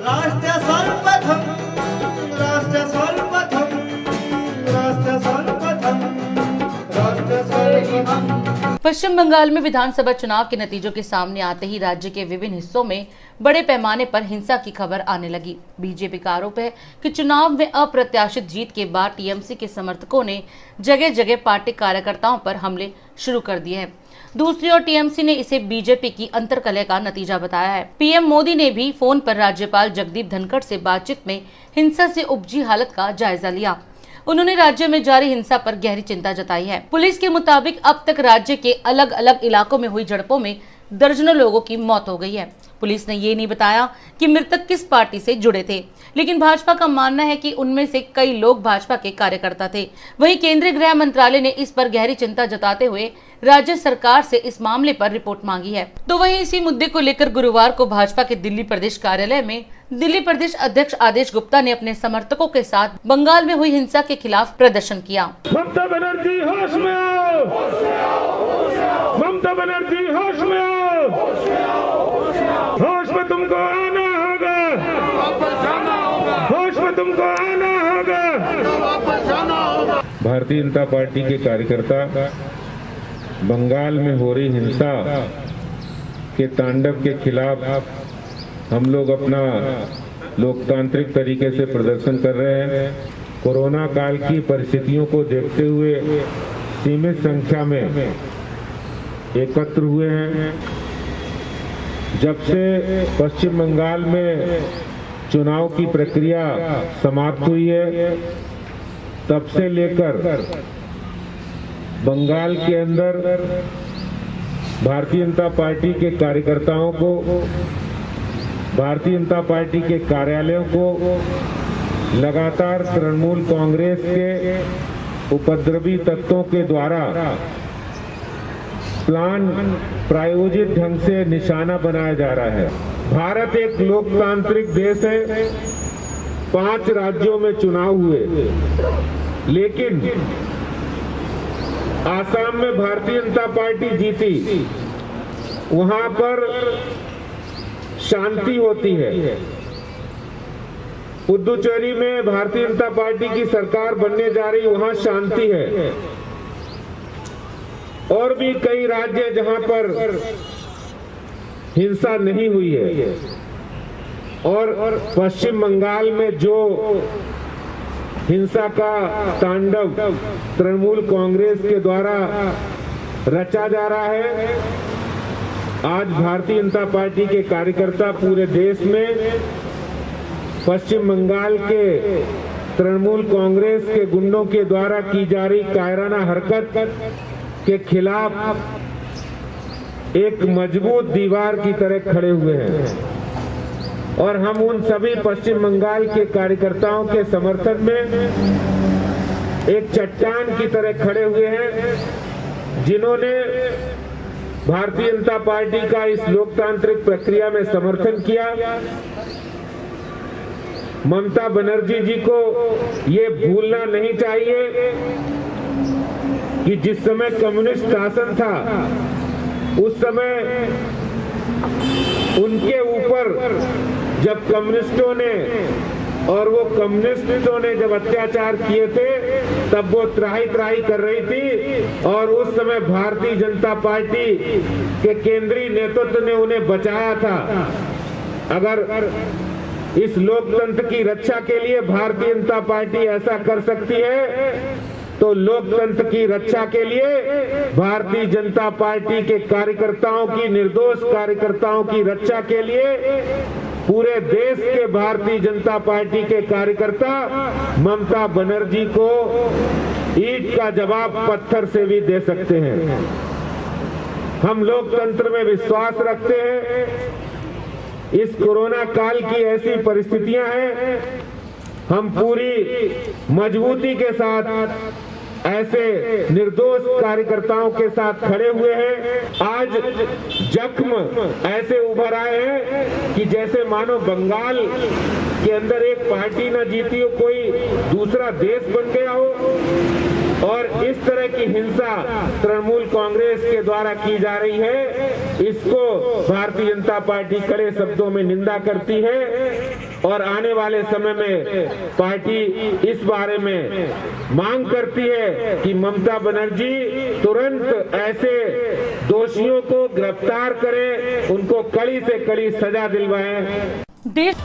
राष्ट्र सर्वप्रथम, राष्ट्र सर्वप्रथम, राष्ट्र सर्वप्रथम, राष्ट्र सर्वप्रथम। पश्चिम बंगाल में विधानसभा चुनाव के नतीजों के सामने आते ही राज्य के विभिन्न हिस्सों में बड़े पैमाने पर हिंसा की खबर आने लगी। बीजेपी का आरोप है कि चुनाव में अप्रत्याशित जीत के बाद टीएमसी के समर्थकों ने जगह जगह पार्टी कार्यकर्ताओं पर हमले शुरू कर दिए हैं। दूसरी ओर टीएमसी ने इसे बीजेपी की अंतर्कलह का नतीजा बताया है। पीएम मोदी ने भी फोन पर राज्यपाल जगदीप धनखड़ से बातचीत में हिंसा से उपजी हालत का जायजा लिया। उन्होंने राज्य में जारी हिंसा पर गहरी चिंता जताई है। पुलिस के मुताबिक अब तक राज्य के अलग अलग इलाकों में हुई झड़पों में दर्जनों लोगों की मौत हो गई है। पुलिस ने ये नहीं बताया कि मृतक किस पार्टी से जुड़े थे, लेकिन भाजपा का मानना है कि उनमें से कई लोग भाजपा के कार्यकर्ता थे। वहीं केंद्रीय गृह मंत्रालय ने इस पर गहरी चिंता जताते हुए राज्य सरकार से इस मामले पर रिपोर्ट मांगी है। तो वहीं इसी मुद्दे को लेकर गुरुवार को भाजपा के दिल्ली प्रदेश कार्यालय में दिल्ली प्रदेश अध्यक्ष आदेश गुप्ता ने अपने समर्थकों के साथ बंगाल में हुई हिंसा के खिलाफ प्रदर्शन किया। ममता बनर्जी होश में आओ, ममता बनर्जी होश में आओ, होश में तुमको आना होगा, होश में तुमको आना होगा। भारतीय जनता पार्टी के कार्यकर्ता बंगाल में हो रही हिंसा के तांडव के खिलाफ हम लोग अपना लोकतांत्रिक तरीके से प्रदर्शन कर रहे हैं। कोरोना काल की परिस्थितियों को देखते हुए सीमित संख्या में एकत्र हुए हैं। जब से पश्चिम बंगाल में चुनाव की प्रक्रिया समाप्त हुई है, तब से लेकर बंगाल के अंदर भारतीय जनता पार्टी के कार्यकर्ताओं को, भारतीय जनता पार्टी के कार्यालयों को लगातार तृणमूल कांग्रेस के उपद्रवी तत्वों के द्वारा प्लान प्रायोजित ढंग से निशाना बनाया जा रहा है। भारत एक लोकतांत्रिक देश है। 5 राज्यों में चुनाव हुए, लेकिन आसाम में भारतीय जनता पार्टी जीती, वहां पर शांति होती है। पुदुचेरी में भारतीय जनता पार्टी की सरकार बनने जा रही, वहां शांति है। और भी कई राज्य जहां पर हिंसा नहीं हुई है। और पश्चिम बंगाल में जो हिंसा का तांडव तृणमूल कांग्रेस के द्वारा रचा जा रहा है, आज भारतीय जनता पार्टी के कार्यकर्ता पूरे देश में पश्चिम बंगाल के तृणमूल कांग्रेस के गुंडों के द्वारा की जा रही कायराना हरकत के खिलाफ एक मजबूत दीवार की तरह खड़े हुए हैं। और हम उन सभी पश्चिम बंगाल के कार्यकर्ताओं के समर्थन में एक चट्टान की तरह खड़े हुए हैं, जिन्होंने भारतीय जनता पार्टी का इस लोकतांत्रिक प्रक्रिया में समर्थन किया। ममता बनर्जी जी को ये भूलना नहीं चाहिए कि जिस समय कम्युनिस्ट शासन था, उस समय उनके ऊपर जब कम्युनिस्टों ने जब अत्याचार किए थे, तब वो त्राही त्राही कर रही थी। और उस समय भारतीय जनता पार्टी के केंद्रीय नेतृत्व ने उन्हें बचाया था। अगर इस लोकतंत्र की रक्षा के लिए भारतीय जनता पार्टी ऐसा कर सकती है, तो लोकतंत्र की रक्षा के लिए भारतीय जनता पार्टी के कार्यकर्ताओं की, निर्दोष कार्यकर्ताओं की रक्षा के लिए पूरे देश के भारतीय जनता पार्टी के कार्यकर्ता ममता बनर्जी को ईंट का जवाब पत्थर से भी दे सकते हैं। हम लोकतंत्र में विश्वास रखते हैं। इस कोरोना काल की ऐसी परिस्थितियां हैं, हम पूरी मजबूती के साथ ऐसे निर्दोष कार्यकर्ताओं के साथ खड़े हुए हैं। आज जख्म ऐसे उभर आए हैं कि जैसे मानो बंगाल के अंदर एक पार्टी न जीती हो, कोई दूसरा देश बन गया हो। और इस तरह की हिंसा तृणमूल कांग्रेस के द्वारा की जा रही है, इसको भारतीय जनता पार्टी कड़े शब्दों में निंदा करती है। और आने वाले समय में पार्टी इस बारे में मांग करती है कि ममता बनर्जी तुरंत ऐसे दोषियों को गिरफ्तार करें, उनको कड़ी से कड़ी सजा दिलवाएं। देश